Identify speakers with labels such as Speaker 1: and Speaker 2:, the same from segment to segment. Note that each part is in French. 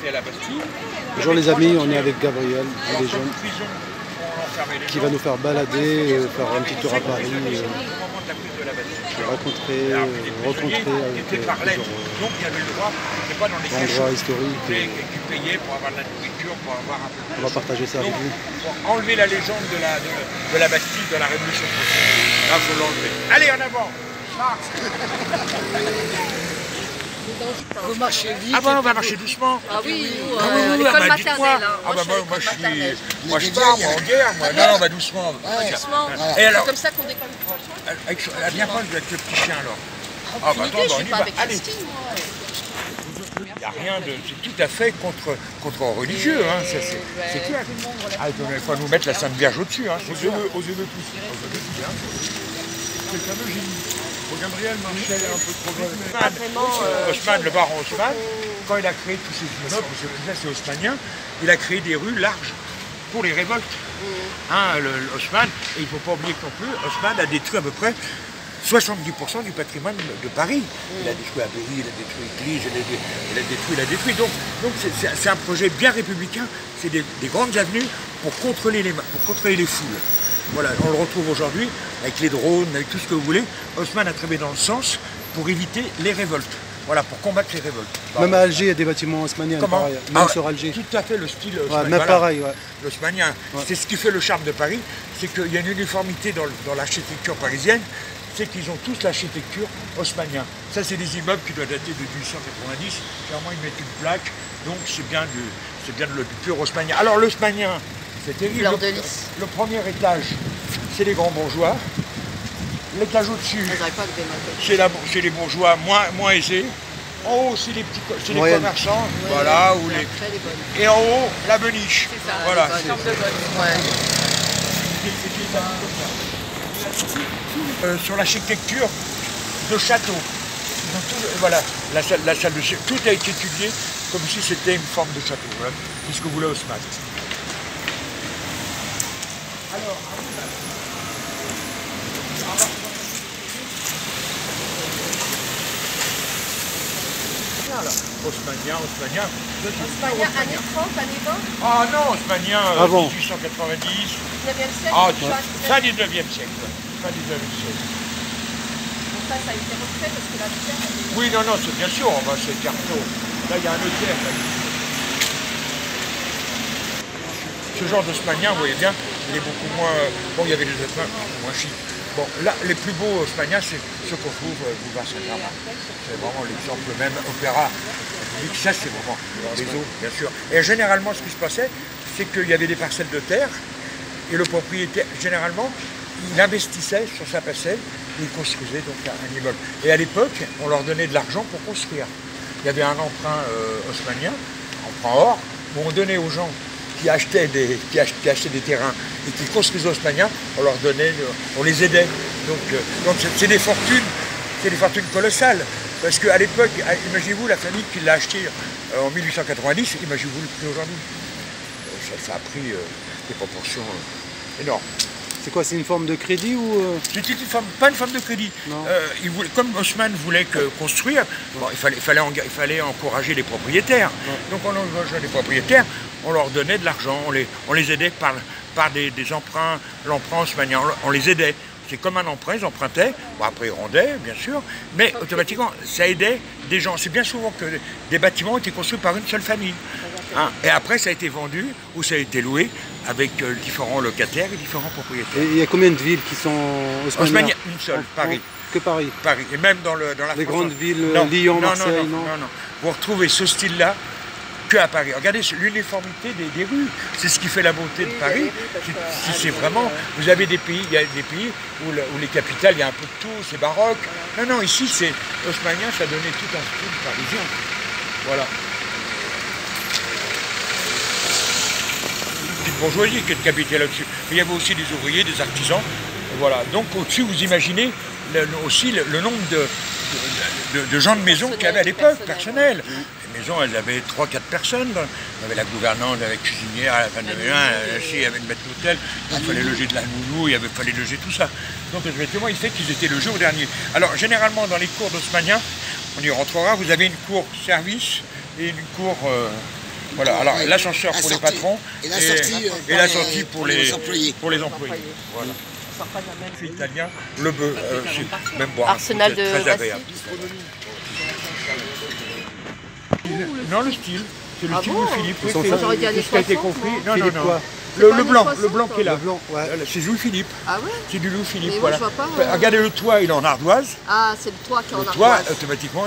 Speaker 1: à la Bastille.
Speaker 2: Bonjour les amis, on est avec Gabriel,
Speaker 1: Alors,
Speaker 2: des
Speaker 1: dans
Speaker 2: jeunes,
Speaker 1: une prison, on enfermait les
Speaker 2: qui
Speaker 1: gens.
Speaker 2: va nous faire balader, faire un petit tour à Paris,
Speaker 1: Au moment de la prise de la Bastille.
Speaker 2: rencontrer avec
Speaker 1: Étaient par lettre.
Speaker 2: plusieurs
Speaker 1: Donc il y avait le droit, c'était pas dans les
Speaker 2: endroits
Speaker 1: cachots.
Speaker 2: historiques.
Speaker 1: Qui payaient pour avoir de la nourriture, pour avoir un peu de...
Speaker 2: On va partager ça avec
Speaker 1: Donc,
Speaker 2: vous.
Speaker 1: pour enlever la légende de la Bastille, de la Révolution française. Là, il faut l'enlever. Allez, en avant.
Speaker 3: Vous marchez vite.
Speaker 1: Ah bon, on va marcher doucement.
Speaker 3: Ah oui, nous,
Speaker 1: Ah oui,
Speaker 3: l'école
Speaker 1: bah,
Speaker 3: maternelle.
Speaker 1: dites-moi.
Speaker 3: Hein.
Speaker 1: Ah bah moi je
Speaker 3: maternelle.
Speaker 1: suis pas en guerre, moi. Non, on va doucement.
Speaker 3: Doucement.
Speaker 1: Et alors,
Speaker 3: C'est comme ça qu'on décolle.
Speaker 1: elle vient pas avec le petit chien alors. Ah bah attends,
Speaker 3: Je
Speaker 1: on
Speaker 3: suis
Speaker 1: y
Speaker 3: pas
Speaker 1: va.
Speaker 3: avec
Speaker 1: Allez.
Speaker 3: Christine, moi.
Speaker 1: Il n'y a rien de... C'est tout à fait contre religieux, hein. C'est clair. Ah, il ne faut pas nous mettre la Sainte Vierge au-dessus, hein. Osez-le tous. C'est le fameux génie. Pour Gabriel marchait un peu trop vite. Haussmann, le baron Haussmann, quand il a créé tous ces immeubles, c'est haussmannien, il a créé des rues larges pour les révoltes. Hein, Haussmann, et il ne faut pas oublier que non plus, Haussmann a détruit à peu près 70% du patrimoine de Paris. Il a détruit Abbaye, il a détruit l'église, il a détruit. Donc c'est un projet bien républicain, c'est des grandes avenues pour contrôler les foules. Voilà, on le retrouve aujourd'hui avec les drones, avec tout ce que vous voulez. Haussmann a travaillé dans le sens pour éviter les révoltes. Voilà, pour combattre les révoltes.
Speaker 2: Même à Alger, il y a des bâtiments haussmanniens, pareil. Même sur Alger.
Speaker 1: Tout à fait le style haussmannien.
Speaker 2: Ouais, même voilà. Pareil, ouais.
Speaker 1: L'haussmannien. Ouais. C'est ce qui fait le charme de Paris, c'est qu'il y a une uniformité dans l'architecture parisienne, c'est qu'ils ont tous l'architecture haussmannien. Ça, c'est des immeubles qui doivent dater de 1890. Clairement, ils mettent une plaque, donc c'est bien du pur haussmannien. Alors, l'haussmannien, c'est terrible. Le premier étage, c'est les grands bourgeois. L'étage au-dessus, c'est les bourgeois moins aisés. En haut, c'est les commerçants, ouais, voilà, ou et en haut, la beniche.
Speaker 3: C'est ça,
Speaker 1: voilà. Sur l'architecture de château. Voilà, la salle de château. Tout a été étudié comme si c'était une forme de château. Voilà, c'est ce que voulait Haussmann. Alors, Haussmannien,
Speaker 3: années 30, années 20.
Speaker 1: Ah non, Haussmannien,
Speaker 2: avant.
Speaker 1: 1890.
Speaker 3: 19e siècle.
Speaker 1: Ah, fin 19e siècle. Fin 19e siècle.
Speaker 3: Donc ça a été refait parce que la pierre...
Speaker 1: Oui, non, c'est bien sûr, c'est Carto. Là, il y a un notaire. Ce genre d'Haussmannien, vous voyez bien, il est beaucoup moins... Bon, il y avait des Haussmanniens moins chic. Bon, là, les plus beaux Haussmanniens, c'est ceux qu'on trouve boulevard Saint-Germain. C'est vraiment l'exemple même opéra. Ça, c'est vraiment les eaux, bien sûr. Et généralement, ce qui se passait, c'est qu'il y avait des parcelles de terre, et le propriétaire, généralement, il investissait sur sa parcelle, et il construisait donc un immeuble. Et à l'époque, on leur donnait de l'argent pour construire. Il y avait un emprunt haussmannien, emprunt or, où on donnait aux gens qui achetaient des terrains et qui construisaient haussmanniens, on les aidait. Donc c'est des fortunes colossales. Parce qu'à l'époque, imaginez-vous la famille qui l'a acheté en 1890, imaginez-vous le prix aujourd'hui. Ça a pris des proportions énormes.
Speaker 2: C'est quoi, c'est une forme de crédit ou
Speaker 1: C'était pas une forme de crédit. Comme Haussmann voulait construire, bon, il fallait encourager les propriétaires. Donc on encourageait les propriétaires, on leur donnait de l'argent, on les aidait par des emprunts, l'emprunt haussmannien, on les aidait. C'est comme un emprunt, ils empruntaient, bon, après ils rendaient, bien sûr, mais automatiquement, ça aidait des gens. C'est bien souvent que des bâtiments ont été construits par une seule famille. Hein. Et après, ça a été vendu ou ça a été loué avec différents locataires et différents propriétaires.
Speaker 2: Et il y a combien de villes qui sont haussmanniennes?
Speaker 1: Une seule, Paris.
Speaker 2: Que Paris?
Speaker 1: Paris. Et même dans la
Speaker 2: les
Speaker 1: France,
Speaker 2: grandes villes, Lyon, Marseille, non.
Speaker 1: Vous retrouvez ce style-là qu'à Paris. Regardez l'uniformité des rues, c'est ce qui fait la beauté de Paris. C'est vraiment, vous avez des pays, il y a des pays où les capitales, il y a un peu de tout, c'est baroque. Non, ici c'est haussmannien, ça donnait tout un style parisien. Voilà. Une petite bourgeoisie qui est capitale là-dessus. Il y avait aussi des ouvriers, des artisans. Voilà. Donc au-dessus, vous imaginez aussi le nombre de gens de maison qu'il y avait à l'époque, personnel. Les maisons, elles avaient 3-4 personnes. Il y avait la gouvernante, avec cuisinière, à la fin de la maison, il y avait une maître d'hôtel, il fallait loger de la nounou, il fallait loger tout ça. Donc effectivement, il fait qu'ils étaient logés au dernier. Alors généralement, dans les cours d'haussmanniens, on y rentrera, vous avez une cour service et une cour Voilà, alors l'ascenseur pour les patrons
Speaker 4: et la sortie
Speaker 1: pour les employés. Voilà.
Speaker 3: Ça sera pas la même.
Speaker 1: C'est italien, le bœuf, même boire
Speaker 3: Arsenal
Speaker 1: un truc
Speaker 3: de
Speaker 1: très agréable. Non, le style. C'est le style de Philippe.
Speaker 3: J'aurais dit années
Speaker 1: ce qui a été
Speaker 3: 60,
Speaker 1: compris.
Speaker 3: moi.
Speaker 1: Non, non, non.
Speaker 3: C'est pas
Speaker 1: Le blanc,
Speaker 3: années
Speaker 1: le blanc
Speaker 3: 60,
Speaker 1: qui est là.
Speaker 2: Le blanc, ouais.
Speaker 1: C'est Louis-Philippe.
Speaker 3: Ah ouais?
Speaker 1: C'est du Louis-Philippe,
Speaker 3: Mais moi,
Speaker 1: voilà.
Speaker 3: je vois pas,
Speaker 1: Regardez le toit, il est en ardoise.
Speaker 3: Ah, c'est le toit qui est en
Speaker 1: Le toit,
Speaker 3: ardoise.
Speaker 1: automatiquement,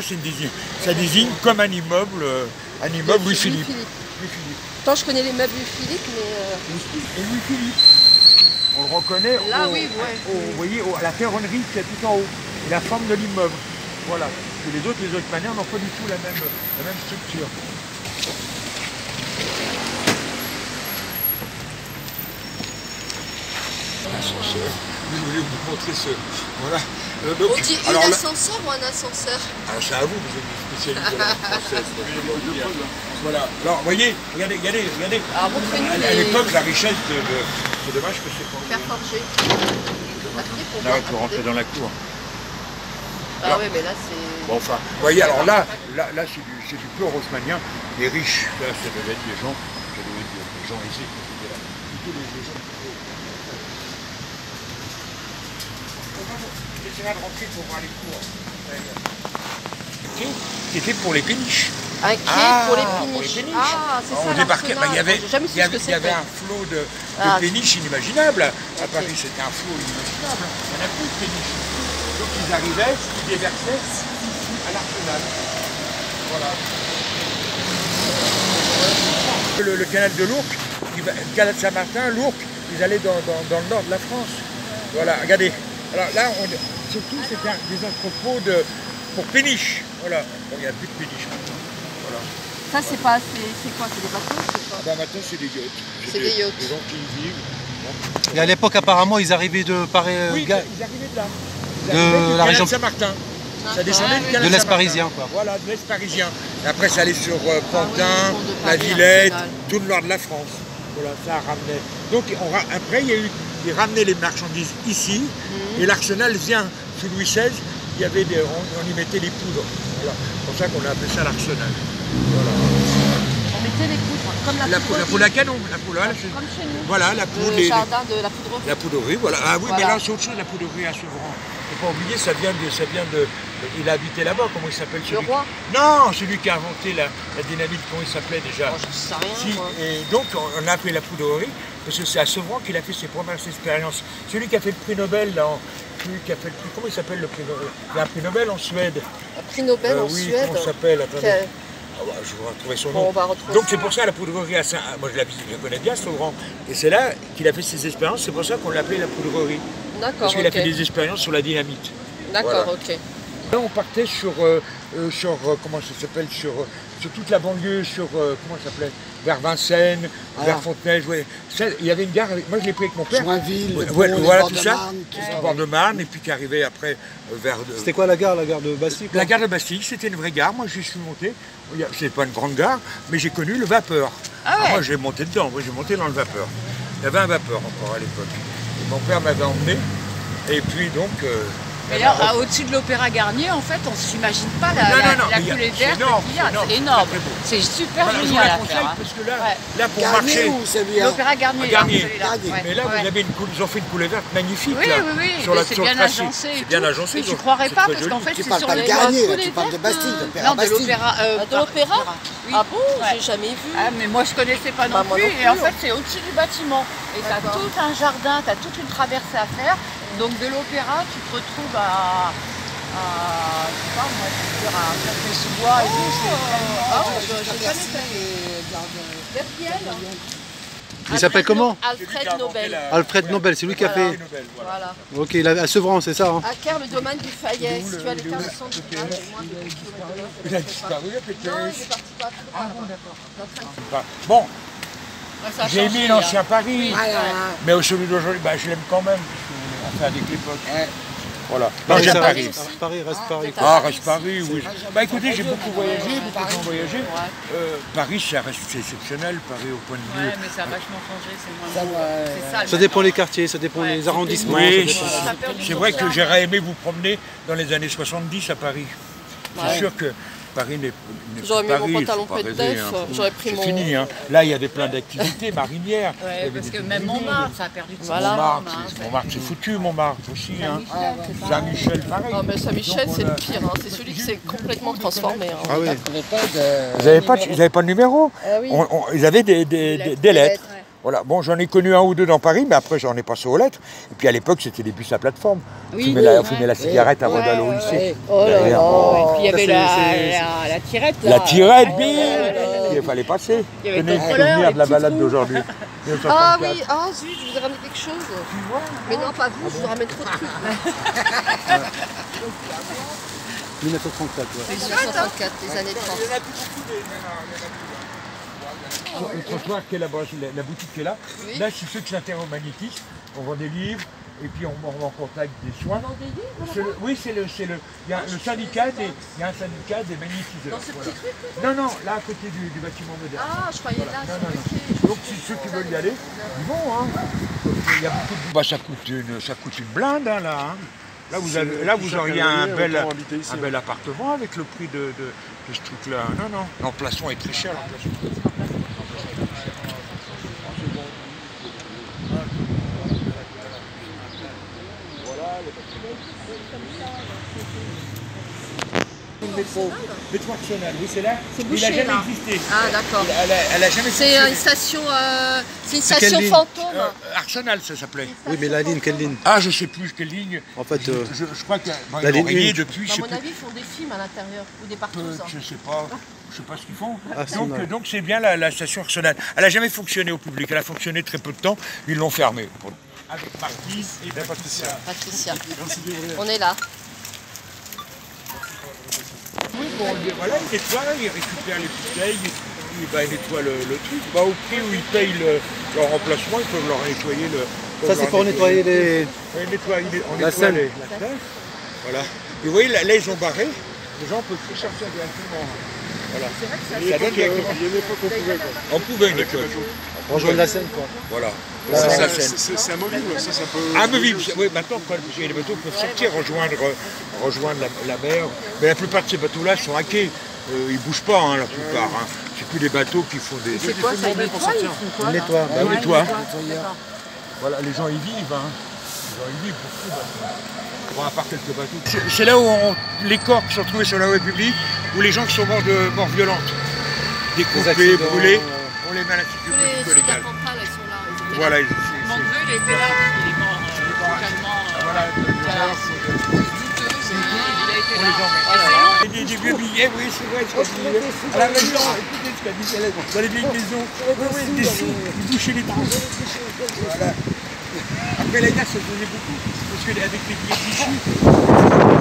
Speaker 1: ça désigne comme un immeuble Louis-Philippe. Louis-Philippe.
Speaker 3: Tant je connais les meubles Louis-Philippe, mais...
Speaker 1: Et Louis-Philippe, on le reconnaît
Speaker 3: Là, oui, ouais.
Speaker 1: vous voyez, à la ferronnerie qui est tout en haut, et la forme de l'immeuble. Voilà. Et les autres manières n'ont pas du tout la même structure. Ascenseur. Je voulais vous montrer ce. Voilà. Donc,
Speaker 3: On dit
Speaker 1: alors
Speaker 3: une
Speaker 1: là-
Speaker 3: ascenseur ou un ascenseur?
Speaker 1: Alors c'est à vous, vous êtes une spécialiste de la française. Voilà. Alors, vous voyez, regardez.
Speaker 3: Alors, montrez-nous
Speaker 1: À
Speaker 3: les
Speaker 1: l'époque, la richesse c'est dommage que c'est pas.
Speaker 3: fer forgés.
Speaker 1: Là, on peut rentrer dans la cour.
Speaker 3: Ah ouais, mais là, c'est...
Speaker 1: Bon, enfin, vous voyez, alors là c'est du pur haussmannien, les riches. Là, ça devait être des gens aisés. Plutôt les gens J'essaierai de rentrer pour voir les cours. C'était pour les péniches.
Speaker 3: Un quai pour les péniches. Ah, c'est ça,
Speaker 1: On débarquait,
Speaker 3: l'Arsenal.
Speaker 1: il y avait,
Speaker 3: J'ai jamais su ce que
Speaker 1: il y avait
Speaker 3: c'était.
Speaker 1: un flot de
Speaker 3: Ah.
Speaker 1: péniches inimaginables. À Paris, c'était un flot inimaginable. Il n'y en a plus de péniches. Donc ils arrivaient, ils déversaient à l'Arsenal. Voilà. Le canal de l'Ourcq, le canal de Saint-Martin, l'Ourcq, ils allaient dans le nord de la France. Voilà, regardez. Alors là, surtout, c'était des entrepôts pour péniches. Voilà. Bon, il n'y a plus de péniches maintenant. Voilà.
Speaker 3: Ça, c'est pas... C'est quoi? C'est des bateaux? C'est quoi?
Speaker 1: Ben, maintenant, c'est des yachts.
Speaker 3: C'est des yachts.
Speaker 1: Des gens qui y vivent.
Speaker 2: Et à l'époque, apparemment, ils arrivaient de Paris,
Speaker 1: Oui, ils arrivaient de là. Ils
Speaker 2: de
Speaker 1: arrivaient du
Speaker 2: la
Speaker 1: canal
Speaker 2: région-
Speaker 1: de Saint-Martin. Ça descendait du
Speaker 2: de
Speaker 1: canal
Speaker 2: l'Est
Speaker 1: Saint-Martin.
Speaker 2: parisien, quoi.
Speaker 1: Voilà, de l'Est parisien. Et après, ça allait sur Pantin,
Speaker 3: le pont de
Speaker 1: la
Speaker 3: Paris,
Speaker 1: Villette,
Speaker 3: Arsenal.
Speaker 1: tout le nord de la France. Voilà, ça ramenait. Donc après, ils ramenaient les marchandises ici, et l'Arsenal vient sous Louis XVI. Il y avait on y mettait les poudres. Voilà. C'est pour ça qu'on a appelé ça l'Arsenal. Voilà.
Speaker 3: On mettait les poudres, comme
Speaker 1: La poudre à canon. La poudre, voilà,
Speaker 3: Comme chez nous.
Speaker 1: voilà, la poudre.
Speaker 3: Le jardin de la poudrerie.
Speaker 1: La poudrerie, voilà. Ah oui,
Speaker 3: Voilà.
Speaker 1: mais là, c'est autre chose, la poudrerie à Sevran. Il ne faut pas oublier, ça vient de... Il a habité là-bas, comment il s'appelle
Speaker 3: Le roi.
Speaker 1: Non, celui qui a inventé la dynamite, comment il s'appelait déjà?
Speaker 3: Oh, je sais rien,
Speaker 1: Si,
Speaker 3: moi.
Speaker 1: et donc, on a appelé la poudrerie, parce que c'est à Sevran qu'il a fait ses premières expériences. Celui qui a fait le prix Nobel, là, celui qui a fait le prix... Comment il s'appelle le prix Nobel? Il y a un prix Nobel en Suède.
Speaker 3: Un prix Nobel en
Speaker 1: Oui,
Speaker 3: Suède.
Speaker 1: comment il s'appelle? Attendez.
Speaker 3: Quel-
Speaker 1: Ah bah, je vais retrouver son
Speaker 3: Bon,
Speaker 1: nom.
Speaker 3: on va retrouver
Speaker 1: Donc
Speaker 3: ça.
Speaker 1: c'est pour ça la poudrerie à Saint... Moi je la connais bien, Sevran. Et c'est là qu'il a fait ses expériences, c'est pour ça qu'on l'appelait la poudrerie.
Speaker 3: D'accord,
Speaker 1: Parce qu'il a fait
Speaker 3: ok.
Speaker 1: des expériences sur la dynamite.
Speaker 3: D'accord,
Speaker 1: Voilà.
Speaker 3: ok.
Speaker 1: Là on partait sur comment ça s'appelle, sur toute la banlieue, comment ça s'appelait, vers Vincennes, vers Fontenay. Ouais. Ça, il y avait une gare, moi je l'ai pris avec mon père.
Speaker 4: Joinville, le
Speaker 1: Ouais,
Speaker 4: pont,
Speaker 1: voilà
Speaker 4: les
Speaker 1: tout
Speaker 4: bords
Speaker 1: ça.
Speaker 4: de Marne, tout ça.
Speaker 1: Le bord de Marne, et puis qui arrivait après vers...
Speaker 2: C'était quoi la gare de Bastille, quoi?
Speaker 1: La gare de Bastille, c'était une vraie gare. Moi, j'y suis monté. C'est pas une grande gare, mais j'ai connu le vapeur. Alors, moi, j'ai monté dedans. Moi, j'ai monté dans le vapeur. Il y avait un vapeur encore à l'époque. Et mon père m'avait emmené. Et puis donc.
Speaker 5: Mais là, au-dessus de l'Opéra Garnier, en fait, on ne s'imagine pas la
Speaker 1: il y a-
Speaker 5: coulée
Speaker 1: c'est
Speaker 5: verte
Speaker 1: énorme,
Speaker 5: qu'il y a.
Speaker 1: c'est
Speaker 5: C'est
Speaker 1: énorme,
Speaker 5: énorme.
Speaker 1: très beau.
Speaker 5: C'est super
Speaker 1: Voilà, je vous
Speaker 5: génial
Speaker 1: la
Speaker 5: à
Speaker 1: conseille
Speaker 5: faire.
Speaker 1: parce que là,
Speaker 5: Ouais.
Speaker 1: là pour
Speaker 4: Garnier
Speaker 1: marcher.
Speaker 4: ou celui-là?
Speaker 5: L'Opéra Garnier,
Speaker 1: Garnier.
Speaker 5: celui-là.
Speaker 4: Garnier.
Speaker 5: Ouais,
Speaker 1: Mais là,
Speaker 5: ouais.
Speaker 1: vous avez ils ont fait une coulée verte magnifique.
Speaker 5: Oui,
Speaker 1: là,
Speaker 5: oui, oui,
Speaker 1: sur
Speaker 5: mais
Speaker 1: la-
Speaker 5: c'est
Speaker 1: sur le
Speaker 5: bien
Speaker 1: tracé.
Speaker 5: agencé.
Speaker 1: C'est
Speaker 5: et
Speaker 1: bien
Speaker 5: tout.
Speaker 1: agencé.
Speaker 5: Et tu
Speaker 1: donc
Speaker 5: croirais
Speaker 1: c'est
Speaker 5: pas,
Speaker 1: très
Speaker 5: parce qu'en
Speaker 1: joli.
Speaker 5: fait,
Speaker 4: Tu
Speaker 5: c'est
Speaker 4: parles
Speaker 5: sur
Speaker 4: pas de
Speaker 5: les
Speaker 4: Garnier, là,
Speaker 5: coulées
Speaker 4: tu parles de
Speaker 5: vertes,
Speaker 4: Bastille, l'Opéra
Speaker 5: Non, de
Speaker 4: Bastille.
Speaker 5: l'Opéra.
Speaker 3: De l'opéra?
Speaker 5: Oui.
Speaker 3: Ah bon?
Speaker 5: Ouais.
Speaker 3: J'ai jamais vu.
Speaker 5: Ah, mais moi je connaissais pas
Speaker 3: Bah,
Speaker 5: non
Speaker 3: moi
Speaker 5: plus.
Speaker 3: non
Speaker 5: Et
Speaker 3: plus,
Speaker 5: en fait, c'est au-dessus du bâtiment. Et tu as
Speaker 3: D'accord.
Speaker 5: tout un jardin, tu as toute une traversée à faire. Donc de l'Opéra, tu te retrouves je sais pas moi, je veux dire, à Café-sous-Bois et tout.
Speaker 3: Ah ouais, j'ai jamais fait. Verbiel.
Speaker 2: Il s'appelle comment?
Speaker 3: Alfred Nobel.
Speaker 2: Alfred Nobel, c'est lui qui a
Speaker 3: Voilà.
Speaker 2: fait...
Speaker 1: Nobel, voilà.
Speaker 3: Voilà.
Speaker 2: Ok, il a à Sevran, c'est ça, hein?
Speaker 3: À Caire, le domaine du Fayet. Si tu as les 1500 du village, moins de 2 km de là.
Speaker 1: Il a disparu,
Speaker 3: Non, il
Speaker 1: peut-être.
Speaker 3: est parti pas trop loin.
Speaker 1: Bon,
Speaker 5: Ça a
Speaker 1: j'ai
Speaker 5: changé,
Speaker 1: aimé l'ancien
Speaker 5: hein.
Speaker 1: Paris.
Speaker 4: Voilà.
Speaker 1: Mais celui d'aujourd'hui, je l'aime quand même, parce qu'on fait avec l'époque. Voilà.
Speaker 2: Paris,
Speaker 1: J'aime
Speaker 2: ça
Speaker 1: Paris.
Speaker 2: reste Paris, reste Paris. quoi.
Speaker 1: Ah, reste Paris, oui. Bah écoutez, j'ai beaucoup voyagé, beaucoup de gens voyagé. Paris, ça reste exceptionnel, Paris au point de vue.
Speaker 5: Ouais, mais ça a vachement changé, c'est
Speaker 4: Ça,
Speaker 5: moins.
Speaker 4: ouais.
Speaker 5: C'est ça. le
Speaker 2: Ça dépend
Speaker 5: maintenant.
Speaker 2: les quartiers, ça dépend
Speaker 5: Ouais,
Speaker 2: les
Speaker 5: c'est
Speaker 2: arrondissements.
Speaker 1: Oui,
Speaker 2: ça dépend.
Speaker 1: c'est vrai que j'aurais aimé vous promener dans les années 70 à Paris. C'est sûr que Paris n'est
Speaker 3: J'aurais
Speaker 1: plus
Speaker 3: mis mon
Speaker 1: Paris,
Speaker 3: pantalon
Speaker 1: faut pas
Speaker 3: pet
Speaker 1: rêver,
Speaker 3: def,
Speaker 1: hein.
Speaker 3: j'aurais pris
Speaker 1: C'est
Speaker 3: mon...
Speaker 1: fini, hein. Là, il y avait plein d'activités marinières. Il y
Speaker 5: Ouais,
Speaker 1: avait
Speaker 5: parce
Speaker 1: des
Speaker 5: que
Speaker 1: trucs
Speaker 5: même
Speaker 1: de
Speaker 5: Montmartre,
Speaker 1: vie.
Speaker 5: ça a perdu de son
Speaker 3: Voilà.
Speaker 5: charme,
Speaker 1: Montmartre, c'est foutu, Montmartre aussi. Hein. Saint-Michel, pareil.
Speaker 3: Non mais Saint-Michel
Speaker 1: Donc,
Speaker 3: c'est
Speaker 1: on
Speaker 3: le
Speaker 1: a-
Speaker 3: pire, hein. C'est celui qui s'est complètement transformé. Hein.
Speaker 2: Ah oui.
Speaker 1: Ils n'avaient pas de numéro.
Speaker 3: Ah oui.
Speaker 1: Ils avaient des lettres. Voilà. Bon, j'en ai connu un ou deux dans Paris, mais après j'en ai passé aux lettres. Et puis à l'époque, c'était des bus à plateforme.
Speaker 5: Oui,
Speaker 1: On fumait la cigarette avant d'aller au lycée.
Speaker 3: Oh là là.
Speaker 5: Et puis il y avait
Speaker 2: Ça,
Speaker 5: la tirette. Là.
Speaker 1: La tirette, bim. Il fallait passer.
Speaker 5: Il y avait
Speaker 1: Tenez,
Speaker 5: des voleurs,
Speaker 1: souvenir de la
Speaker 5: les
Speaker 1: balade
Speaker 5: petits
Speaker 1: d'aujourd'hui.
Speaker 3: Ah oui, ah zut, je vous ai ramené quelque chose. Mais non, pas vous, je vous ramène trop de trucs.
Speaker 2: 1934, ouais.
Speaker 3: 1934, les années 30.
Speaker 1: Le trottoir qui est là-bas, la boutique qui est là.
Speaker 3: Oui.
Speaker 1: Là, c'est ceux qui s'intéressent au magnétisme. On vend des livres et puis on en contact des soins. Oui, il y a le syndicat il y a un syndicat des magnétiseurs.
Speaker 3: Dans ce petit truc
Speaker 1: Non, non, là à côté du bâtiment moderne.
Speaker 3: Ah, je croyais là.
Speaker 1: Non, non, non.
Speaker 3: Ok.
Speaker 1: Donc si ceux qui veulent y aller, ils vont. Hein. Il y a beaucoup de... ça coûte une blinde hein, là. Hein. Là, vous auriez un bel appartement avec le prix de ce truc-là. Non, non. L'emplacement est très cher. Métro Arsenal, oui, c'est là.
Speaker 3: C'est
Speaker 1: Il n'a
Speaker 3: bouché
Speaker 1: jamais
Speaker 3: là.
Speaker 1: existé.
Speaker 3: Ah d'accord.
Speaker 1: Elle a jamais
Speaker 3: C'est
Speaker 1: fonctionné.
Speaker 3: une station, c'est une
Speaker 2: C'est quelle
Speaker 3: station
Speaker 2: ligne
Speaker 3: fantôme.
Speaker 1: Arsenal, ça s'appelait.
Speaker 2: Oui, mais la ligne, quelle ligne?
Speaker 1: Ah, je sais plus quelle ligne.
Speaker 2: En fait,
Speaker 1: Je crois que
Speaker 2: la
Speaker 1: ils l'ont
Speaker 2: ligne
Speaker 1: rayé
Speaker 2: 1.
Speaker 1: depuis.
Speaker 3: À
Speaker 1: Je sais
Speaker 3: mon
Speaker 1: plus.
Speaker 3: avis, ils font des films à l'intérieur ou des partout.
Speaker 1: Je sais pas ce qu'ils font.
Speaker 2: Arsenal.
Speaker 1: Donc c'est bien la station Arsenal. Elle n'a jamais fonctionné au public. Elle a fonctionné très peu de temps. Ils l'ont fermée. Avec Marquis et Patricia.
Speaker 3: Patricia. On est là.
Speaker 1: Oui, bon, voilà, il nettoie, il récupère les bouteilles, il nettoie le truc. Au prix où ils payent leur remplacement, ils peuvent leur nettoyer le...
Speaker 2: ça c'est pour nettoyer les...
Speaker 1: On nettoie
Speaker 2: La scène.
Speaker 1: la scène. Voilà. Et vous voyez, là ils ont barré. Les gens peuvent plus sortir directement. Voilà. Ça donne directement.
Speaker 4: Il y a une époque
Speaker 1: On pouvait une époque.
Speaker 2: Rejoindre la scène, quoi.
Speaker 1: Voilà.
Speaker 4: c'est amovible, ça peut...
Speaker 1: Amovible, oui, maintenant, les bateaux peuvent sortir, rejoindre la mer. Mais la plupart de ces bateaux-là sont hackés. Ils ne bougent pas, hein, la plupart. Hein. C'est plus des bateaux qui font des...
Speaker 3: C'est quoi ça? Ils nettoient, ils font quoi?
Speaker 2: On nettoie.
Speaker 1: Bah, on nettoie.
Speaker 3: D'accord.
Speaker 1: Voilà, les gens y vivent. Hein. Les gens y vivent beaucoup. Bon, à part quelques bateaux. C'est là où les corps qui sont trouvés sur la voie publique, où les gens qui sont morts de morts violentes. Découpés,
Speaker 2: accidents,
Speaker 1: brûlés, on les met à la
Speaker 3: Tous
Speaker 1: sécurité
Speaker 3: les
Speaker 1: légale.
Speaker 3: Cantal, ils sont là. Ils étaient là.
Speaker 1: Voilà,
Speaker 5: Mongreux, il était là, il est mort totalement.
Speaker 1: on les emmène. Et des vieux billets, oui, c'est vrai, c'est des billets. À la maison, écoutez ce qu'a dit Hélène, dans les vieilles maisons, oui, des sous, ils bouchaient les trous. Voilà. Après, la guerre, ça se faisait beaucoup, parce qu'avec les billets d'ici.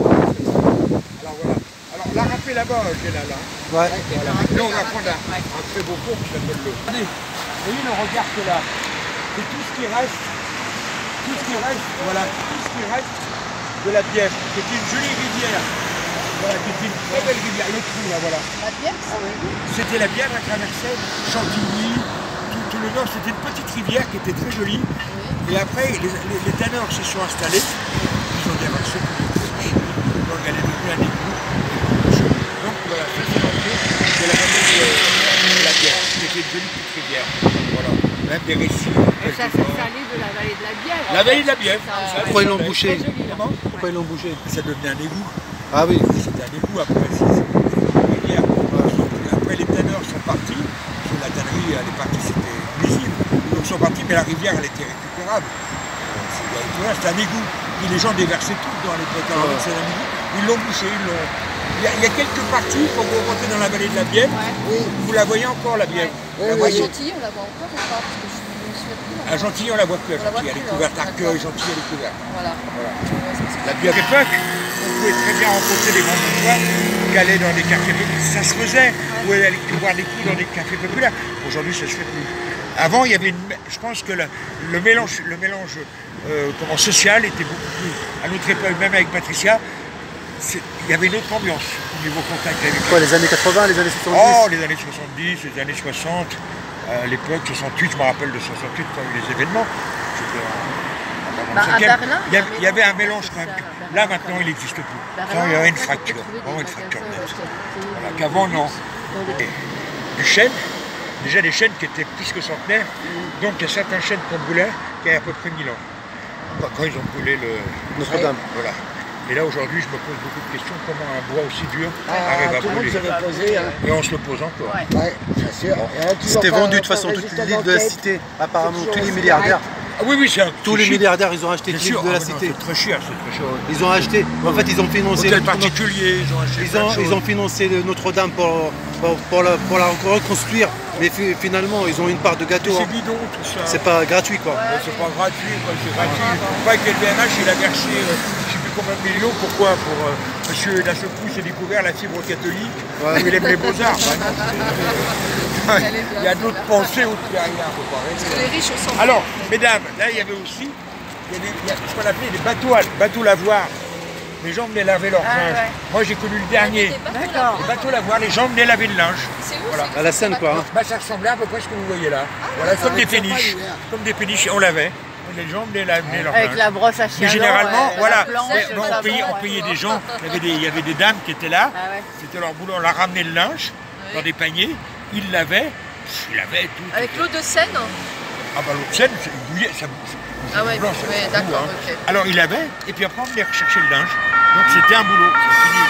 Speaker 1: Alors voilà. Alors, la râpée là-bas, j'ai là.
Speaker 2: Ouais.
Speaker 1: Voilà. Là, on va prendre un très beau pont qui s'appelle le... Regardez, vous voyez le regard que là, c'est tout ce qui reste, voilà, tout ce qui reste de la Bièvre, qui était une jolie rivière, voilà, qui était une très belle rivière, le trou là, voilà.
Speaker 3: La Bièvre,
Speaker 1: C'était la Bièvre à traverser Chantilly, tout le nord, c'était une petite rivière qui était très jolie, et après, les tanneurs se sont installés, ils ont déversé tous les couches, donc elle est devenue un égout, donc voilà, ça c'est l'entrée de la fameuse la Bièvre, qui était une jolie petite rivière, voilà, même des récits.
Speaker 5: Et ça s'est salé de la vallée de la Bièvre.
Speaker 1: La vallée de la Bièvre.
Speaker 2: Pourquoi ils l'ont bouché?
Speaker 1: Comment?
Speaker 2: Pourquoi ils l'ont bouché?
Speaker 1: Ça devenait un égout.
Speaker 2: Ah oui.
Speaker 1: C'était un égout après. C'était une rivière. Après, les tanneurs sont partis. Parce que la tannerie, elle est partie, c'était nuisible. Donc, ils sont partis, mais la rivière, elle était récupérable. C'était un égout. Et les gens déversaient tout dans les potes. Alors, c'est un égout. Ils l'ont bouché. Il y a quelques parties, quand vous rentrez dans la vallée de la Bièvre, vous la voyez encore, la Bièvre.
Speaker 3: à Chantilly, on la voit encore ou pas? Parce que je me souviens plus.
Speaker 1: À Gentilly, on la voit plus. À
Speaker 3: On la voit
Speaker 1: Gentilly, elle est
Speaker 3: plus,
Speaker 1: couverte.
Speaker 3: hein.
Speaker 1: Arcueil, Gentilly, elle est couverte.
Speaker 3: Voilà.
Speaker 1: La Bièvre époque, on pouvait très bien rencontrer des grands bourgeois qui allaient dans des cafés populaires. Ça se faisait. Ou aller boire des coups dans des cafés populaires. Aujourd'hui, ça se fait plus. Avant, il y avait je pense que le mélange social était beaucoup plus. À notre époque, même avec Patricia, il y avait une autre ambiance au niveau contact avec
Speaker 2: Quoi, les années 80, les années 70?
Speaker 1: Oh, les années 70, les années 60, à l'époque 68, je me rappelle de 68 quand il y a eu les événements. C'était
Speaker 3: Bah, à Berlin,
Speaker 1: il y avait un mélange quand même. Là, maintenant, il n'existe plus. Enfin, il y a une fracture, vraiment une fracture nette. Voilà, qu'avant, non. Et du chêne, déjà des chênes qui étaient plus que centenaires, donc il y a certains chênes qu'on brûlait qui avaient à peu près 1000 ans. Quand ils ont brûlé le
Speaker 2: Notre-Dame.
Speaker 1: Voilà. Et là, aujourd'hui, je me pose beaucoup de questions. Comment un bois aussi dur arrive à
Speaker 6: Tout le monde
Speaker 1: brûler?
Speaker 6: se le posait. Hein.
Speaker 1: Et on se le pose encore.
Speaker 6: Ouais, bien sûr.
Speaker 2: C'était vendu de toute façon, toutes les livres de la cité. Apparemment, tous les milliardaires.
Speaker 1: Ah oui, oui, c'est un
Speaker 2: Tous les milliardaires, ils ont acheté le
Speaker 1: Bien
Speaker 2: livre
Speaker 1: sûr,
Speaker 2: de la
Speaker 1: ah, non,
Speaker 2: cité.
Speaker 1: c'est très cher, c'est très cher.
Speaker 2: Ils ont acheté, en fait, ils ont financé.
Speaker 1: Hôtel particulier, ils ont acheté plein de
Speaker 2: Ils
Speaker 1: choses.
Speaker 2: ont financé Notre-Dame pour la reconstruire, mais finalement, ils ont une part de gâteau.
Speaker 1: C'est
Speaker 2: Hein.
Speaker 1: bidon, tout ça.
Speaker 2: C'est pas gratuit, quoi.
Speaker 1: C'est pas gratuit, quoi, c'est gratuit. Pas que le BMH, il a versé, je ne sais plus combien de millions, pourquoi? Pour monsieur la secousse a découvert la fibre catholique, il aime les beaux-arts. Il y a d'autres pensées au-dessus derrière, faut pas rester.
Speaker 3: Les riches, on s'en fout.
Speaker 1: Alors, mesdames, là, il y avait aussi il y a ce qu'on appelait des bateaux lavoirs. Les gens venaient laver leur linge.
Speaker 5: ouais.
Speaker 1: Moi, j'ai connu le dernier.
Speaker 5: D'accord.
Speaker 1: Les bateaux lavoirs, les gens venaient laver le linge.
Speaker 3: C'est où
Speaker 1: Voilà.
Speaker 3: c'est
Speaker 2: À la Seine, quoi. Hein.
Speaker 1: Bah, ça ressemblait à peu près à ce que vous voyez là. Voilà, comme des péniches. Comme des péniches, on lavait. Les gens venaient laver leur
Speaker 5: Avec
Speaker 1: linge.
Speaker 5: la brosse à chien.
Speaker 1: Mais généralement, voilà,
Speaker 5: la planche,
Speaker 1: mais
Speaker 5: le
Speaker 1: bon,
Speaker 5: savon,
Speaker 1: on payait des gens, il y avait des dames qui étaient là,
Speaker 5: Ah ouais.
Speaker 1: c'était leur boulot, on leur ramenait le linge dans des paniers, ils lavaient tout.
Speaker 3: Avec l'eau de Seine?
Speaker 1: Ah bah l'eau de Seine, c'est bouillait, ça
Speaker 3: Ah ouais,
Speaker 1: blanc,
Speaker 3: ouais,
Speaker 1: c'est
Speaker 3: d'accord,
Speaker 1: tout, hein.
Speaker 3: ok.
Speaker 1: Alors ils lavaient, et puis après on venait rechercher le linge. Donc c'était un boulot, c'est fini.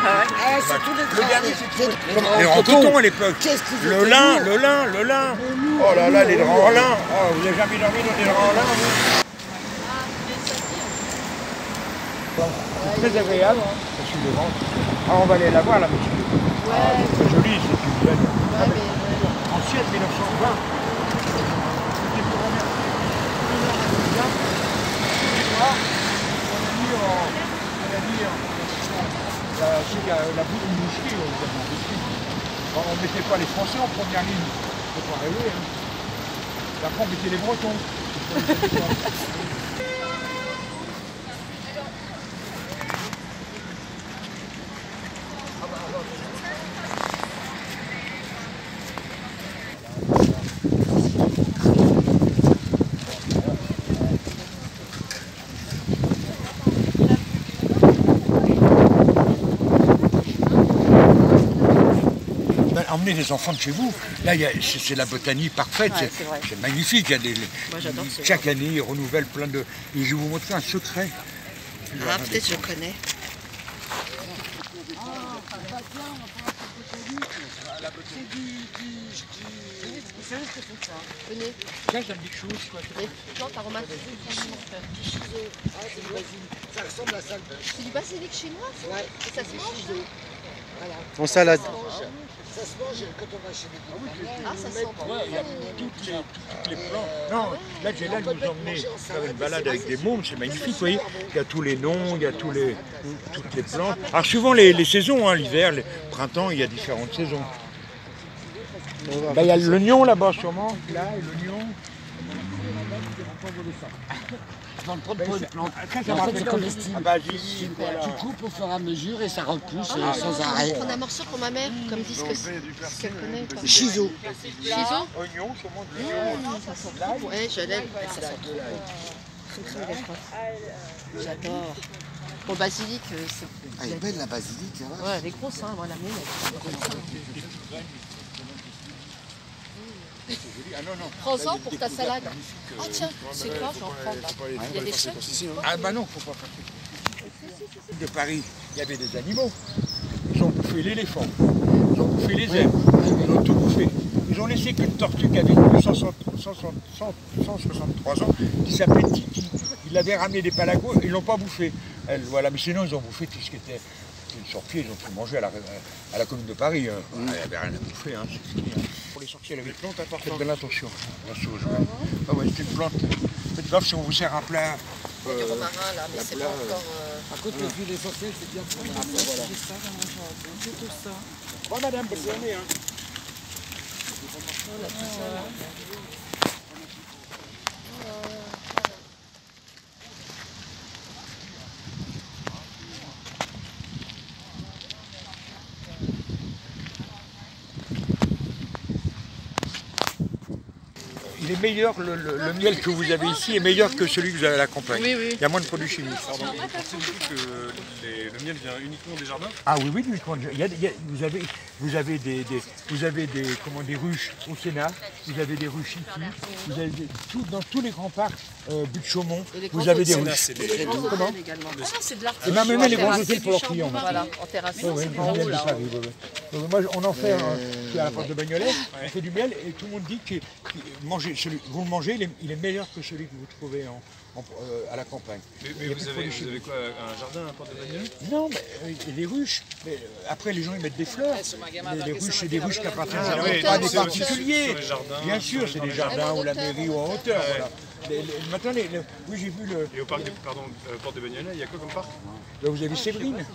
Speaker 6: Ah, c'est tous les
Speaker 1: Le dernier,
Speaker 6: c'est
Speaker 1: Et en coton à l'époque.
Speaker 6: Qu'est-ce qu'ils
Speaker 1: Le
Speaker 6: étaient
Speaker 1: lin,
Speaker 6: lourds.
Speaker 1: le lin. Oh là là, les draps en lin. Oh, vous n'avez jamais dormi dans des draps en lin, vous? C'est très agréable, ça suit le ventre. Alors on va aller la voir, la musique. C'est très joli, c'est une belle. Ancienne, 1920. C'était pour la boule de boucherie, on ne mettait pas les Français en première ligne. Il ne faut pas rêver. Hein. Après, on mettait les Bretons. Emmenez les enfants de chez vous. Là, c'est la botanie parfaite.
Speaker 5: Ouais,
Speaker 1: c'est magnifique. Il y a
Speaker 3: Moi, j'adore ce
Speaker 1: chaque année, ils renouvellent plein de. Et je vais vous montrer un secret.
Speaker 3: Ah, peut-être je connais. Venez.
Speaker 1: Là, ça me dit quelque chose.
Speaker 3: Les plantes aromatiques.
Speaker 6: Ça ressemble à ça.
Speaker 3: C'est du basilic chinois, ça?
Speaker 6: Ouais.
Speaker 3: Et ça se mange?
Speaker 2: En salade.
Speaker 6: Ça se mange quand on va chez les Italiens.
Speaker 3: Ah, ça sent bon.
Speaker 1: Il y a toutes les plantes. Non, là, j'ai là nous emmener faire une balade avec des mômes, c'est magnifique, vous voyez. Il y a tous les noms, il y a toutes les plantes. Alors, suivant les saisons, hein, l'hiver, le printemps, il y a différentes saisons. Là, il y a l'oignon là-bas, sûrement. Là, et l'oignon.
Speaker 6: Dans le pot de plante.
Speaker 1: Ça me
Speaker 6: En fait,
Speaker 1: rappelle
Speaker 6: c'est comestible.
Speaker 1: un basilic, voilà.
Speaker 6: Tu coupes au fur et à mesure et ça repousse sans
Speaker 3: Je
Speaker 6: arrêt.
Speaker 3: vais prendre un morceau pour ma mère, comme disent que ce qu'elle connaît. Quoi.
Speaker 6: Chiso.
Speaker 3: Chiso?
Speaker 1: Oignon, sûrement de l'oignon.
Speaker 3: Ça sent trop bon. Ouais, je l'aime. Ça sent trop bon. C'est une crème des fois. J'adore. Bon, basilic, c'est...
Speaker 6: Ah, elle est belle la basilic. Hein.
Speaker 3: Ouais, elle est grosse, hein. Moi, la mienne, elle est comme ça.
Speaker 1: Ah non, non.
Speaker 3: Prends-en pour ta salade. Ah tiens, c'est quoi? J'en prends. Il y a des chèques?
Speaker 1: Ah bah non, faut pas faire ça. De Paris, il y avait des animaux. Ils ont bouffé l'éléphant, ils ont bouffé les zèbres, ils ont tout bouffé. Ils ont laissé qu'une tortue qui avait 163 ans, qui s'appelait Titi. Ils l'avaient ramené des palagos, ils ne l'ont pas bouffé. Elle, voilà. Mais sinon, ils ont bouffé tout ce qui était sur pied, ils ont tout mangé à la commune de Paris. Hein. Il n'y avait rien à bouffer, hein, c'est fini. Hein. Pour les sorciers, il y avait des plantes importantes. Faites bien attention, la sauge. Ah ouais, c'est une plante. Faites gaffe si on vous sert un plat.
Speaker 3: Du romarin, là, mais c'est pas encore...
Speaker 6: Par contre, les huiles essentielles, c'est bien pour la voilà.
Speaker 1: Ouais, madame, bonne journée. Hein. il est meilleur, le miel que vous avez ici est meilleur que celui que vous avez à la campagne.
Speaker 3: Oui, oui.
Speaker 1: Il y a moins de produits chimiques.
Speaker 4: Pardon, vous pensez du coup que le miel vient uniquement des jardins?
Speaker 1: Ah oui, oui, vous avez des ruches au Sénat, vous avez des ruches ici, vous avez dans tous les grands parcs, but de Chaumont, vous avez des ruches. Comment?
Speaker 3: C'est de l'art.
Speaker 1: Et même les grands hôtels pour leurs clients.
Speaker 3: Voilà, en terrasse.
Speaker 1: Oui, oui,
Speaker 3: En
Speaker 1: du miel
Speaker 3: haut
Speaker 1: de
Speaker 3: là.
Speaker 1: Paris, oui, oui. Donc, moi, on en fait à la porte de Bagnolet, on fait du miel et tout le monde dit que vous le mangez, il est meilleur que celui que vous trouvez à la campagne.
Speaker 4: Mais vous avez quoi, un jardin à Porte de Bagnolet?
Speaker 1: Non, mais il y a des ruches. Mais, après, les gens ils mettent des fleurs. Les ruches, c'est des ruches qui appartiennent à des particuliers. Bien sûr, c'est des jardins ou la mairie ou en hauteur. Voilà. Maintenant, oui, j'ai vu le.
Speaker 4: Et au parc Porte de Bagnolet, il y a quoi comme parc?
Speaker 1: Là, vous avez Séverine,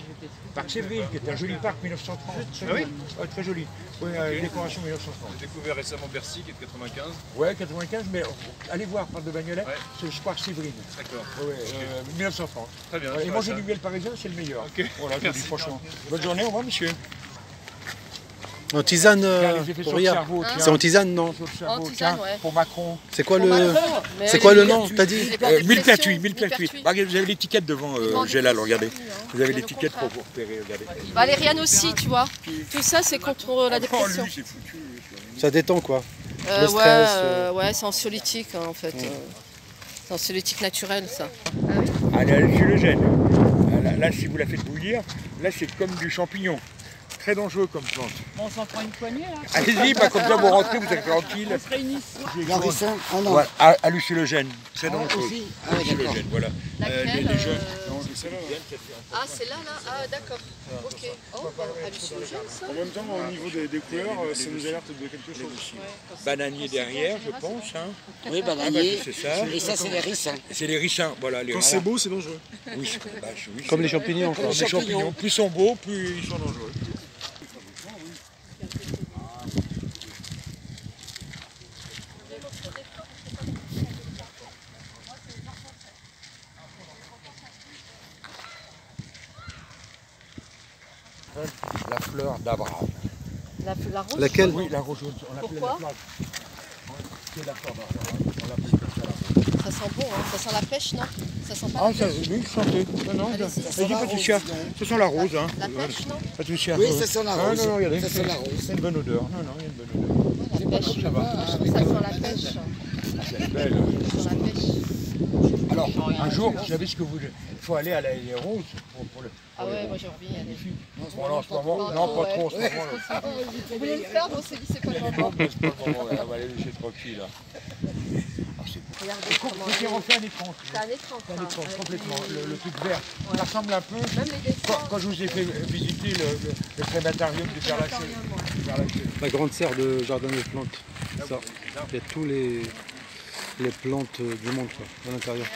Speaker 1: parc Séverine, qui est un joli parc 1930.
Speaker 4: Ah oui?
Speaker 1: Ouais, très joli. Oui, décoration 1930.
Speaker 4: J'ai découvert récemment Bercy, qui est de 95.
Speaker 1: Ouais, 95, mais allez voir parc de Bagnolet, c'est le square Séverine.
Speaker 4: D'accord.
Speaker 1: Ouais, 1930.
Speaker 4: Très bien.
Speaker 1: Et manger du miel parisien, c'est le meilleur.
Speaker 4: Ok.
Speaker 1: Voilà, je vous dis franchement. Bonne journée, au revoir, monsieur.
Speaker 2: En tisane,
Speaker 1: Les effets sur le
Speaker 2: regarde.
Speaker 1: cerveau, tiens.
Speaker 2: C'est en tisane, non?
Speaker 1: Sur le cerveau,
Speaker 3: En tisane,
Speaker 1: tiens,
Speaker 3: ouais.
Speaker 1: pour Macron.
Speaker 2: C'est quoi le
Speaker 3: Mais
Speaker 2: c'est quoi
Speaker 3: les
Speaker 2: le
Speaker 3: mille
Speaker 2: nom, t'as dit?
Speaker 1: Millepertuis,
Speaker 3: Millepertuis.
Speaker 1: millepertuis. Regardez, vous avez l'étiquette devant Gélal, regardez. Vous avez
Speaker 3: C'est le
Speaker 1: l'étiquette pour
Speaker 3: contraire.
Speaker 1: vous repérer, regardez.
Speaker 3: Valériane aussi, tu vois. Tout ça, c'est contre la
Speaker 1: Oh,
Speaker 3: dépression.
Speaker 1: lui, c'est foutu.
Speaker 2: Ça détend quoi. Le stress,
Speaker 3: Ouais, c'est anxiolytique hein, en fait. C'est anxiolytique naturel ça.
Speaker 1: Ah, là, je le gène. Là, si vous la faites bouillir, là, c'est comme du champignon. Très dangereux comme plante.
Speaker 5: Bon, on s'en prend une poignée là.
Speaker 1: Allez-y, comme ça, vous rentrez, vous êtes tranquille.
Speaker 5: On se réunit.
Speaker 6: Larissa? Ah non.
Speaker 1: Voilà, hallucinogène, très dangereux.
Speaker 6: Aussi? Ah oui, d'accord.
Speaker 1: Hallucinogène, voilà.
Speaker 3: Laquelle,
Speaker 1: Les jeunes.
Speaker 3: Ah, c'est là, là. Ah, d'accord. Ok. Oh, bah, hallucinogène ça.
Speaker 4: En même temps, au niveau des couleurs, ça nous alerte de quelque chose aussi.
Speaker 1: Bananier derrière, je pense. Hein.
Speaker 6: Oui, bananier.
Speaker 1: C'est ça.
Speaker 6: Et ça, c'est les ricins.
Speaker 1: C'est les ricins, voilà. Les
Speaker 4: Quand
Speaker 1: ricins.
Speaker 4: c'est beau, c'est dangereux.
Speaker 1: Oui, oui,
Speaker 2: comme les champignons quoi.
Speaker 1: les champignons. Plus ils sont beaux, plus ils sont dangereux. La fleur d'Abraham.
Speaker 3: La rose.
Speaker 2: Laquelle?
Speaker 1: Oui, la rose jaune. On l'appelait
Speaker 3: Pourquoi
Speaker 1: la fleur. C'est la fleur d'Abraham. On l'appelait comme ça, la fleur.
Speaker 3: Ça sent bon, hein. Ça sent la pêche, non? Ça sent pas
Speaker 1: Ah,
Speaker 3: la
Speaker 1: ça,
Speaker 3: pêche.
Speaker 1: oui, chantez. Non, non,
Speaker 3: Allez-y.
Speaker 1: vas-y, Patricia. Ce sont la rose, hein.
Speaker 3: La pêche, non?
Speaker 1: Patricia.
Speaker 6: Oui, ça sent la rose.
Speaker 1: Ah, non, non, regardez.
Speaker 6: Ça sent la rose.
Speaker 1: C'est une bonne odeur. Non, non, il y a une bonne odeur.
Speaker 3: La pêche.
Speaker 1: Ça va.
Speaker 3: Ah, ça sent la pêche.
Speaker 1: C'est belle.
Speaker 3: Ça sent la pêche.
Speaker 1: Alors, un jour, vous savez ce que vous... Il faut aller à la les roses pour le...
Speaker 3: Ah ouais, moi j'ai envie d'y aller.
Speaker 1: Bon, là, en ce moment, non, pas trop en ce moment. Là.
Speaker 3: Vous voulez le faire, mais on s'est dit c'est pas le moment.
Speaker 1: Non, mais c'est pas le moment, on va aller laisser tranquille, là. Ah, c'est beau.
Speaker 3: Regardez comment
Speaker 1: J'ai refait un écran.
Speaker 3: c'est un écran.
Speaker 1: C'est un
Speaker 3: ça.
Speaker 1: écran,
Speaker 3: Ouais.
Speaker 1: complètement. Le truc vert. Ça ressemble un peu...
Speaker 3: Même les dessins.
Speaker 1: Quand je vous ai fait visiter le crématorium de Père-Lachaise.
Speaker 2: La grande serre de jardin des plantes. Ça. Il y a tous les plantes du monde quoi, à l'intérieur.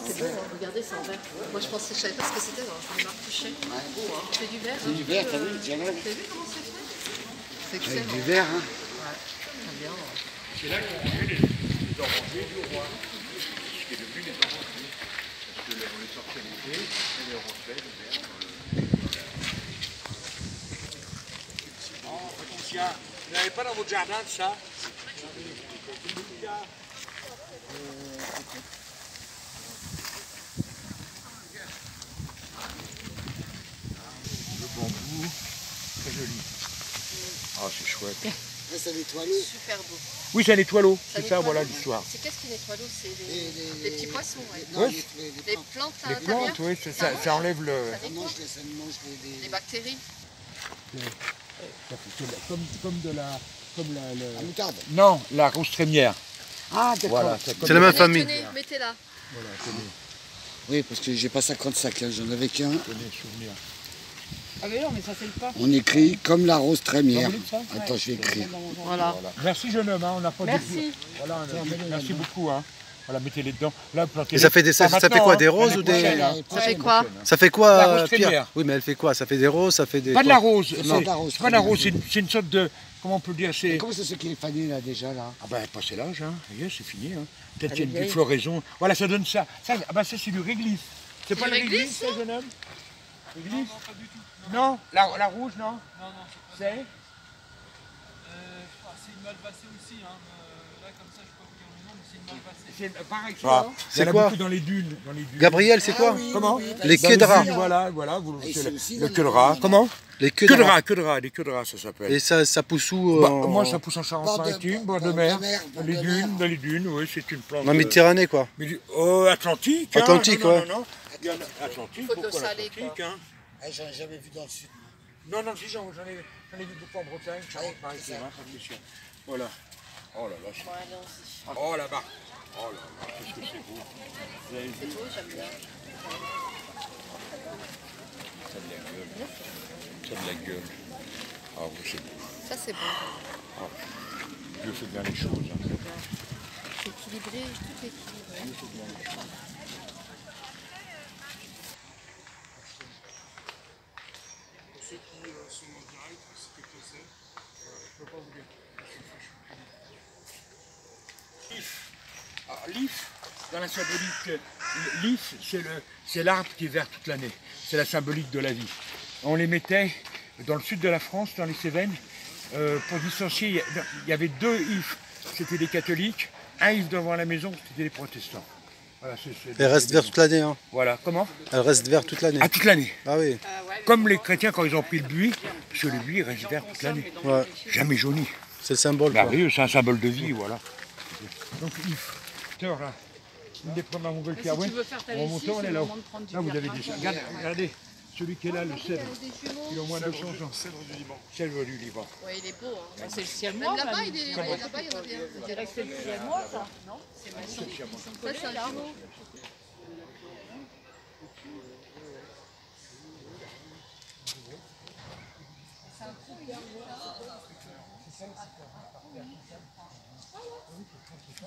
Speaker 3: C'est beau, hein. Regardez, c'est en vert. Moi je pensais, je savais pas ce que c'était, hein. C'est marqué. Beau, hein. C'est du vert.
Speaker 6: C'est du vert, t'as vu? Tiens là.
Speaker 3: T'as vu comment c'est fait? C'est
Speaker 6: Avec
Speaker 3: excellent.
Speaker 6: du vert, hein.
Speaker 3: Très bien.
Speaker 1: C'est là qu'on fait les orangers du roi. Ce qui est devenu les orangers. Parce que on les sortait l'été, et les orangers, le vert. Oh, Patricia, vous n'avez pas dans votre jardin de ça? Le bambou, très joli. Ah, c'est chouette.
Speaker 6: Ça, c'est l'étoilé.
Speaker 3: Super beau.
Speaker 1: Oui, c'est un étoileau, c'est ça,
Speaker 3: nettoie
Speaker 1: voilà
Speaker 3: l'eau.
Speaker 1: l'histoire.
Speaker 3: C'est qu'est-ce qui nettoie l'eau? C'est
Speaker 6: Les-
Speaker 3: des petits poissons, ouais.
Speaker 6: Non,
Speaker 1: Ouais.
Speaker 6: les
Speaker 3: Les
Speaker 6: plantes.
Speaker 3: plantes à
Speaker 1: Les
Speaker 3: l'intérieur.
Speaker 1: plantes, oui, ça enlève le...
Speaker 3: Ça
Speaker 6: Ça
Speaker 3: nettoie
Speaker 6: mange
Speaker 3: les bactéries.
Speaker 1: Comme de la... Comme
Speaker 6: la moutarde.
Speaker 1: Non, la rose trémière.
Speaker 6: Ah, d'accord.
Speaker 1: Voilà,
Speaker 2: C'est la même famille.
Speaker 3: Tenez, mettez-la.
Speaker 6: Oui, parce que j'ai pas 55, hein, j'en avais qu'un.
Speaker 1: Souvenir.
Speaker 5: Ah mais non, mais ça c'est le pas.
Speaker 6: On écrit comme la rose trémière.
Speaker 1: Vous voulez ça?
Speaker 6: Attends, je vais écrire.
Speaker 3: Voilà.
Speaker 1: Merci jeune homme, hein, on n'a pas
Speaker 5: Merci.
Speaker 1: dit- Voilà, merci beaucoup. Hein. Voilà, mettez-les dedans. Là, plantez-les.
Speaker 2: Et ça fait des- ça
Speaker 1: Pas
Speaker 2: fait
Speaker 1: maintenant,
Speaker 2: quoi,
Speaker 1: hein,
Speaker 2: des roses
Speaker 1: l'année
Speaker 2: ou des-
Speaker 1: prochaine, hein.
Speaker 3: Ça fait quoi?
Speaker 2: Ça fait
Speaker 1: La
Speaker 2: quoi,
Speaker 1: rose
Speaker 2: Pierre?
Speaker 1: trémière.
Speaker 2: Oui, mais elle fait quoi? Ça fait des roses, ça fait des...
Speaker 1: Pas de la rose, c'est
Speaker 6: pas de la rose,
Speaker 1: c'est pas de la rose,
Speaker 6: trémière.
Speaker 1: c'est une sorte de... Comment on peut dire, c'est...
Speaker 6: Comment c'est ce qui est fané là déjà là?
Speaker 1: Ah ben, passez l'âge, hein. Regarde, c'est fini. Hein. Peut-être
Speaker 3: Elle
Speaker 1: qu'il y a
Speaker 3: est
Speaker 1: une
Speaker 3: vieille.
Speaker 1: floraison. Voilà, ça donne ça. Ça, ah ben, ça c'est du réglisse. C'est pas le
Speaker 3: réglisse,
Speaker 1: réglisse, ça, jeune homme? L'église? Non, la rouge, non?
Speaker 2: Non,
Speaker 1: C'est
Speaker 2: c'est une malvacée aussi. Hein. Là, comme ça, je peux pas vous dire le nom, mais c'est une malvacée.
Speaker 1: C'est pareil.
Speaker 6: Ah,
Speaker 1: Il y
Speaker 2: c'est
Speaker 1: en a
Speaker 2: quoi
Speaker 1: beaucoup dans les dunes.
Speaker 2: Gabriel, c'est quoi?
Speaker 1: Comment?
Speaker 2: Les
Speaker 1: Dans
Speaker 2: queues de rat.
Speaker 1: dunes, voilà,
Speaker 6: Et c'est aussi
Speaker 1: le
Speaker 6: dans
Speaker 1: queue de
Speaker 6: les-
Speaker 1: rat. Comment?
Speaker 2: Les queues
Speaker 1: Queue
Speaker 2: de
Speaker 1: de
Speaker 2: rat.
Speaker 1: rat, queue de rat, des queues de rat, ça s'appelle.
Speaker 2: Et ça pousse où
Speaker 1: Moi, ça pousse en Charente-Maritime, bord de mer,
Speaker 6: bord
Speaker 1: dans
Speaker 6: de
Speaker 1: les dunes, oui, c'est une plante.
Speaker 2: En Méditerranée, quoi.
Speaker 1: Atlantique. Hein,
Speaker 2: Atlantique,
Speaker 1: non,
Speaker 2: ouais.
Speaker 1: non. Il y en a Atlantique,
Speaker 3: Faut de
Speaker 1: pourquoi
Speaker 3: l'eau salée,
Speaker 1: l'Atlantique, hein?
Speaker 6: J'en ai jamais vu dans le sud.
Speaker 1: Non, si, j'en ai vu beaucoup en Bretagne, Charente-Maritime, hein, pas de question. Voilà. Oh là là,
Speaker 3: Bon, allez, on-y.
Speaker 1: oh là-bas. Oh là là, qu'est-ce que c'est beau. Vous avez vu?
Speaker 3: C'est beau, j'aime bien.
Speaker 1: Ça a de la gueule. Ça a de la gueule. Ah oui, c'est beau.
Speaker 3: Ça, c'est beau.
Speaker 1: Dieu fait bien les choses. Hein.
Speaker 3: C'est équilibré, tout est équilibré.
Speaker 1: L'if, dans la symbolique, l'if, c'est l'arbre qui est vert toute l'année. C'est la symbolique de la vie. On les mettait dans le sud de la France, dans les Cévennes, pour dissocier. Il y avait deux ifs, c'était les catholiques. Un if devant la maison, c'était les protestants. Voilà,
Speaker 2: Elle reste verte toute l'année. Hein.
Speaker 1: Voilà, comment?
Speaker 2: Elle reste verte toute l'année.
Speaker 1: Ah, toute l'année.
Speaker 2: Ah oui.
Speaker 1: Comme les chrétiens quand ils ont pris le buis, parce que le buis reste vert toute l'année.
Speaker 2: Ouais.
Speaker 1: Jamais jauni.
Speaker 2: C'est le symbole.
Speaker 1: Bah
Speaker 2: Quoi.
Speaker 1: oui, c'est un symbole de vie, voilà. Donc, if. Là, une des premières montgolfières, ouais. On monte, on est là. Là, vous avez des... Regardez, celui qui est là, le cèdre. Il a au moins 200 ans. Cèdre du Liban.
Speaker 3: Ouais, il est beau. Hein.
Speaker 5: C'est le ciel
Speaker 3: Même
Speaker 5: moi,
Speaker 3: là-bas,
Speaker 5: là.
Speaker 3: il est là-bas, il y en a bien.
Speaker 5: Je dirais que c'est le ciel moi, ça. Non? C'est magnifique.
Speaker 3: Ça, c'est un jumeau.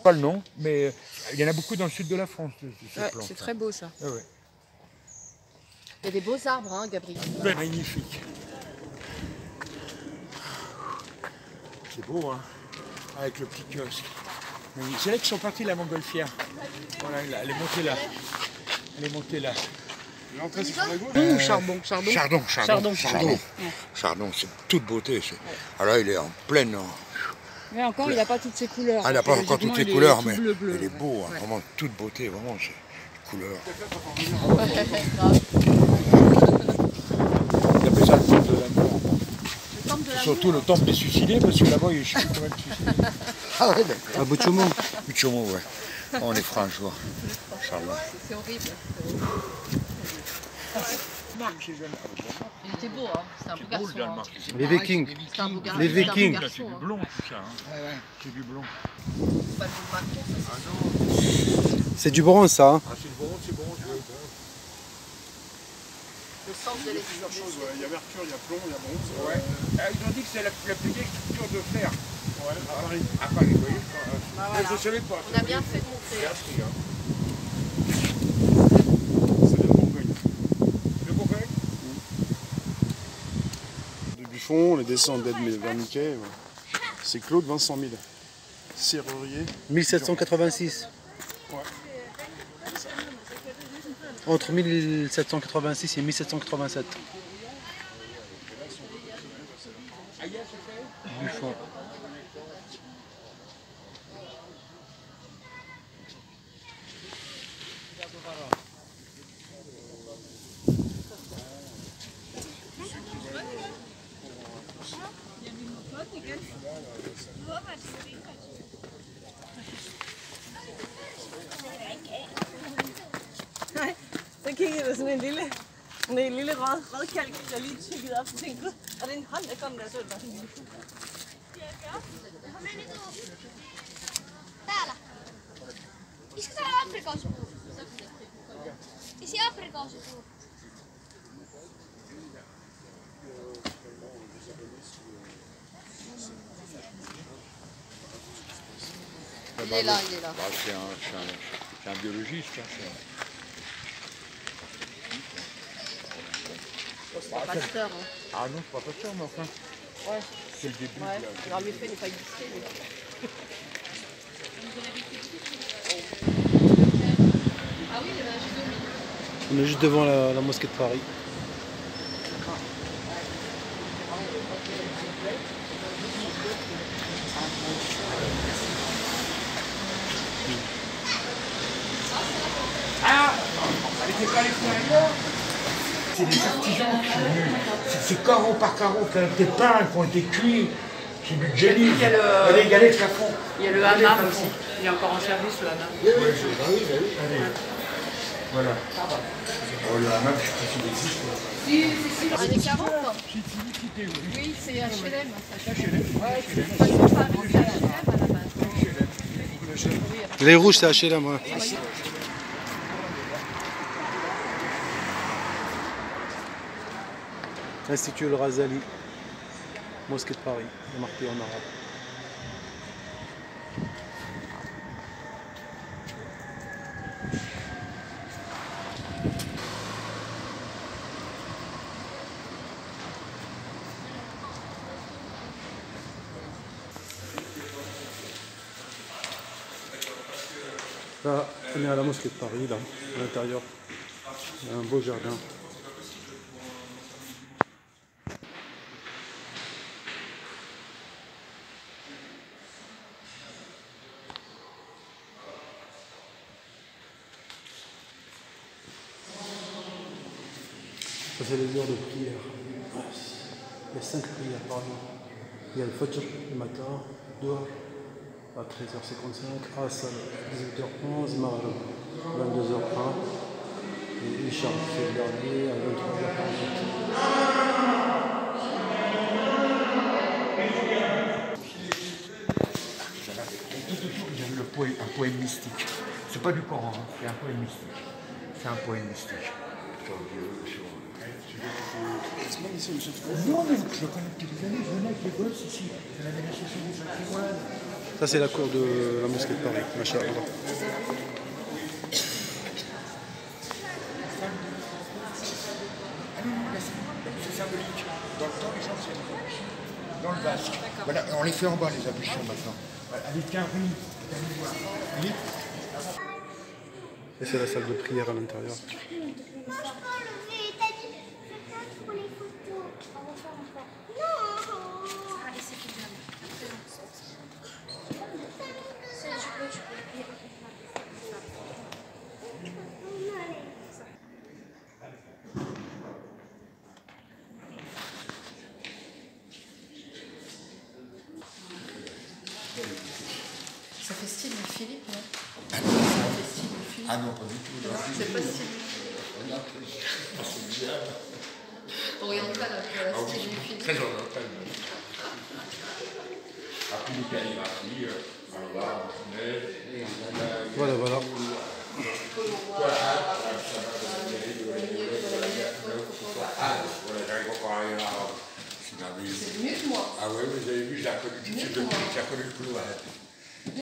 Speaker 1: Pas le nom, mais il y en a beaucoup dans le sud de la France, de ces
Speaker 5: Ouais,
Speaker 1: plantes.
Speaker 5: c'est très beau ça.
Speaker 1: Ah ouais.
Speaker 3: Il y a des beaux arbres, hein, Gabriel.
Speaker 1: Ben, magnifique. C'est beau, hein, avec le petit kiosque. C'est là qu'ils sont partis, la montgolfière. Voilà, elle est montée là. Elle est montée là.
Speaker 4: L'entrée, c'est sur la gauche?
Speaker 5: Charbon.
Speaker 1: Chardon, c'est toute beauté. Alors là, il est en pleine...
Speaker 5: Mais encore, il n'a pas toutes ses couleurs.
Speaker 1: Ah, il n'a pas encore toutes les couleurs, mais il est beau, hein,
Speaker 5: Ouais.
Speaker 1: vraiment toute beauté, vraiment, c'est couleurs. Il appelle ça le temple de l'amour. Surtout le temple des suicidés, parce que là-bas, je suis quand même suicidé. Ah ouais, d'accord.
Speaker 2: À Boutchoumou.
Speaker 1: Boutchoumou, ouais. On est francs un jour. Inch'Allah.
Speaker 3: C'est horrible.
Speaker 1: Marc, c'est jeune.
Speaker 3: Il était beau, hein. C'est un beau
Speaker 1: C'est beau le
Speaker 3: garçon.
Speaker 1: Danemark.
Speaker 2: Les Vikings.
Speaker 3: C'est un beau garçon.
Speaker 2: Les
Speaker 3: c'est un beau
Speaker 2: Vikings.
Speaker 3: garçon,
Speaker 1: C'est du
Speaker 3: hein.
Speaker 1: blond, tout ça. Hein. C'est du blond.
Speaker 3: C'est pas le beau Macron, ça, c'est
Speaker 2: C'est du bronze, ça. Hein.
Speaker 1: Ah, c'est bon, c'est bon.
Speaker 3: le sens de l'existence.
Speaker 4: Il y a mercure, il y a plomb, il y a bronze.
Speaker 1: Ouais. Ils ont dit que c'est la plus vieille structure de fer.
Speaker 4: Ouais, à Paris.
Speaker 1: À Paris, vous voyez.
Speaker 3: Bah,
Speaker 1: Mais
Speaker 3: voilà.
Speaker 1: je ne savais pas.
Speaker 3: On a bien fait de monter.
Speaker 1: J'ai appris, hein.
Speaker 4: Ça vient de Bourgogne.
Speaker 1: Le Bourgogne.
Speaker 4: De Buffon, on les descend d'Ed vers Mickey. C'est Claude Vincent Mille. Serrurier.
Speaker 2: 1786.
Speaker 4: Ouais.
Speaker 2: Entre 1786 et 1787. Buffon.
Speaker 7: Så kiggede der sådan en lille rødkalk, der lige tykkede op og tænkte, gud, og det er en hånd, der kom der, så var det bare sådan en lille.
Speaker 8: Täällä. Iskä täällä aprikoosipuu? Isi aprikoosipuu.
Speaker 3: Il est là, il est là.
Speaker 1: Bah, c'est un biologiste. Hein,
Speaker 3: C'est pas pasteur, hein.
Speaker 1: Ah non, c'est pas sûr, mais enfin.
Speaker 3: Ouais.
Speaker 1: C'est le début.
Speaker 3: Ouais.
Speaker 1: de la-
Speaker 3: Alors, lui fait, il n'est pas existé. Mais... Ah oui, il y avait un judo.
Speaker 2: On est juste devant la mosquée de Paris.
Speaker 1: pas l'extérieur. C'est des artisans qui sont venus. C'est carreau par carreau qui ont été peints, qui ont été cuits. C'est du jelly. Il y a les galets plafond.
Speaker 5: Il y a le hammam aussi. Il est encore en service, le hammam.
Speaker 1: Oui, oui, allez. Voilà. Oh, le hammam, je sais pas s'il existe.
Speaker 3: Années 40 Oui, c'est HLM. Ouais, c'est pas Paris, c'est HLM à la base.
Speaker 2: Les rouges, c'est HLM, voilà. Institut El Razali, mosquée de Paris, c'est marqué en arabe. Là, on est à la mosquée de Paris, là, à l'intérieur. Il y a un beau jardin. Ça, c'est les heures de prière. Il y a 5 prières par jour. Il y a le Fajr le matin, Doha à 13h55, Asr 18h11, Maghrib 22h01 et Isha, c'est le dernier à 23h48.
Speaker 1: Il y a un poème mystique. C'est pas du Coran, hein. C'est un poème mystique. C'est un poème mystique. Non, mais je le connais depuis des années, je venais avec les gosses ici. On avait l'association du patrimoine.
Speaker 2: Ça, c'est la cour de la mosquée de Paris, machallah.
Speaker 1: C'est symbolique. Dans le temps, les gens c'est dans le basque. Voilà, on les fait en bas, les ablutions maintenant. Allez, tiens, oui. Oui.
Speaker 2: Et c'est la salle de prière à l'intérieur.
Speaker 3: Ça fait style du Philippe, non?
Speaker 1: Ah non, pas du tout.
Speaker 3: C'est pas style. Oriental, un peu la style du Philippe.
Speaker 1: Très oriental. Après les calligraphies,
Speaker 2: Voilà, voilà.
Speaker 3: C'est mieux que moi.
Speaker 1: Ah ouais, vous avez vu, j'ai reconnu tout de suite le couloir.